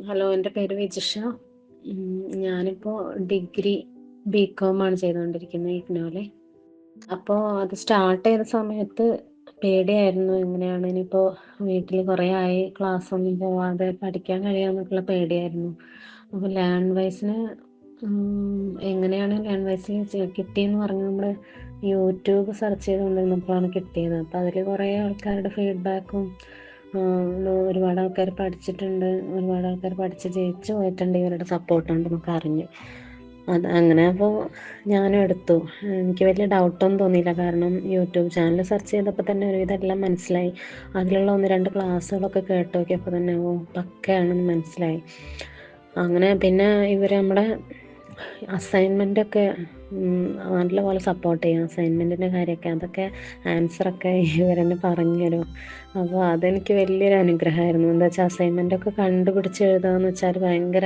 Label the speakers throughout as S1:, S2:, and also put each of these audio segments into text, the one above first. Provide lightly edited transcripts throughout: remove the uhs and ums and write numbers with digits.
S1: Hello, എൻ്റെ പേര് വിജിഷ. ഞാനിപ്പോൾ ഡിഗ്രി ബികോം ആണ് ചെയ്തുകൊണ്ടിരിക്കുന്നത് ഇഗ്നോയിൽ. അപ്പോൾ അത് സ്റ്റാർട്ട് ചെയ്ത സമയത്ത് പേടിയായിരുന്നു. എങ്ങനെയാണ് ഇനിയിപ്പോൾ വീട്ടിൽ കുറേ ആയി ക്ലാസ്സൊന്നും പോവാതെ പഠിക്കാൻ കഴിയാമെന്നൊക്കെയുള്ള പേടിയായിരുന്നു. അപ്പോൾ ലേൺ വൈസിന് എങ്ങനെയാണ് ലേൺ വൈസിൽ കിട്ടിയെന്ന് പറഞ്ഞാൽ നമ്മൾ യൂട്യൂബ് സെർച്ച് ചെയ്തുകൊണ്ടിരുന്നപ്പോഴാണ് കിട്ടിയത്. അപ്പോൾ അതിൽ കുറേ ആൾക്കാരുടെ ഫീഡ്ബാക്കും ഒരുപാട് ആൾക്കാർ പഠിച്ചിട്ടുണ്ട്, ഒരുപാട് ആൾക്കാർ പഠിച്ച് ജയിച്ചു പോയിട്ടുണ്ട്, ഇവരുടെ സപ്പോർട്ടുണ്ടെന്നൊക്കെ അറിഞ്ഞു. അങ്ങനെ അപ്പോൾ ഞാനും എടുത്തു. എനിക്ക് വലിയ ഡൗട്ടൊന്നും തോന്നിയില്ല, കാരണം യൂട്യൂബ് ചാനൽ സെർച്ച് ചെയ്തപ്പോൾ തന്നെ ഒരുവിധം എല്ലാം മനസ്സിലായി. അതിലുള്ള 1-2 ക്ലാസ്സുകളൊക്കെ കേട്ട് നോക്കിയപ്പോൾ തന്നെ പക്കയാണെന്ന് മനസ്സിലായി. അങ്ങനെ പിന്നെ ഇവർ നമ്മുടെ അസൈൻമെൻറ്റൊക്കെ നല്ലപോലെ സപ്പോർട്ട് ചെയ്യും. അസൈൻമെൻറ്റിൻ്റെ കാര്യമൊക്കെ അതൊക്കെ ആൻസറൊക്കെ ഇവരെന്നെ പറഞ്ഞു തരും. അപ്പോൾ അതെനിക്ക് വലിയൊരു അനുഗ്രഹമായിരുന്നു. എന്താ വെച്ചാൽ അസൈൻമെൻറ്റൊക്കെ കണ്ടുപിടിച്ച് എഴുതുകയെന്ന് വെച്ചാൽ ഭയങ്കര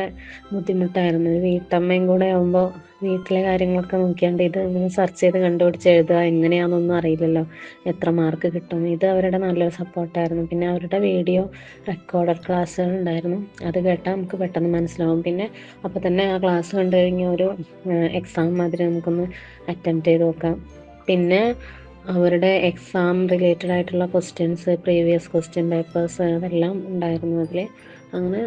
S1: ബുദ്ധിമുട്ടായിരുന്നു. ഒരു വീട്ടമ്മയും കൂടെ ആകുമ്പോൾ വീട്ടിലെ കാര്യങ്ങളൊക്കെ നോക്കിയാണ്ട് ഇത് സെർച്ച് ചെയ്ത് കണ്ടുപിടിച്ച് എഴുതുക എങ്ങനെയാണെന്നൊന്നും അറിയില്ലല്ലോ, എത്ര മാർക്ക് കിട്ടും. ഇത് അവരുടെ നല്ലൊരു സപ്പോർട്ടായിരുന്നു. പിന്നെ അവരുടെ വീഡിയോ റെക്കോർഡഡ് ക്ലാസ്സുകൾ ഉണ്ടായിരുന്നു, അത് കേട്ടാൽ നമുക്ക് പെട്ടെന്ന് മനസ്സിലാവും. പിന്നെ അപ്പോൾ തന്നെ ആ ക്ലാസ് കണ്ടു കഴിഞ്ഞാൽ ഒരു എക്സാം മാതിരി നമുക്കൊന്ന് അറ്റംപ്റ്റ് ചെയ്ത് നോക്കാം. പിന്നെ അവരുടെ എക്സാം റിലേറ്റഡ് ആയിട്ടുള്ള ക്വസ്റ്റ്യൻസ്, പ്രീവിയസ് ക്വസ്റ്റ്യൻ പേപ്പേഴ്സ് അതെല്ലാം ഉണ്ടായിരുന്നു അതിൽ. അങ്ങനെ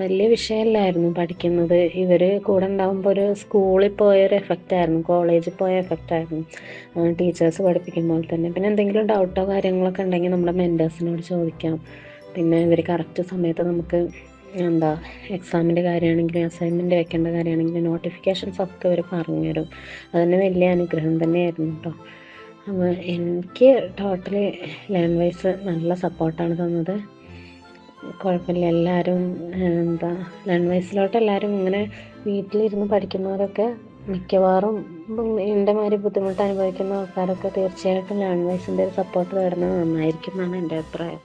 S1: വലിയ വിഷയമല്ലായിരുന്നു പഠിക്കുന്നത്. ഇവർ കൂടെ ഉണ്ടാകുമ്പോൾ ഒരു സ്കൂളിൽ പോയൊരു എഫക്റ്റായിരുന്നു, കോളേജിൽ പോയ എഫക്റ്റായിരുന്നു ടീച്ചേഴ്സ് പഠിപ്പിക്കുമ്പോൾ തന്നെ. പിന്നെ എന്തെങ്കിലും ഡൗട്ടോ കാര്യങ്ങളൊക്കെ ഉണ്ടെങ്കിൽ നമ്മുടെ മെൻറ്റേഴ്സിനോട് ചോദിക്കാം. പിന്നെ ഇവർ കറക്റ്റ് സമയത്ത് നമുക്ക് എക്സാമിൻ്റെ കാര്യമാണെങ്കിലും അസൈൻമെൻറ്റ് വെക്കേണ്ട കാര്യമാണെങ്കിലും നോട്ടിഫിക്കേഷൻസ് ഒക്കെ ഇവർ പറഞ്ഞുതരും. അതുതന്നെ വലിയ അനുഗ്രഹം തന്നെയായിരുന്നു കേട്ടോ. അപ്പോൾ എനിക്ക് ടോട്ടലി ലേൺ വൈസ് നല്ല സപ്പോർട്ടാണ് തന്നത്. കുഴപ്പമില്ല, എല്ലാവരും ലേൺ വൈസിലോട്ട് എല്ലാവരും ഇങ്ങനെ വീട്ടിലിരുന്ന് പഠിക്കുന്നവരൊക്കെ മിക്കവാറും എൻ്റെ മാതിരി ബുദ്ധിമുട്ട് അനുഭവിക്കുന്ന ആൾക്കാരൊക്കെ തീർച്ചയായിട്ടും ലേൺ വൈസിൻ്റെ ഒരു സപ്പോർട്ട് തേടുന്നത് നന്നായിരിക്കും എന്നാണ് എൻ്റെ അഭിപ്രായം.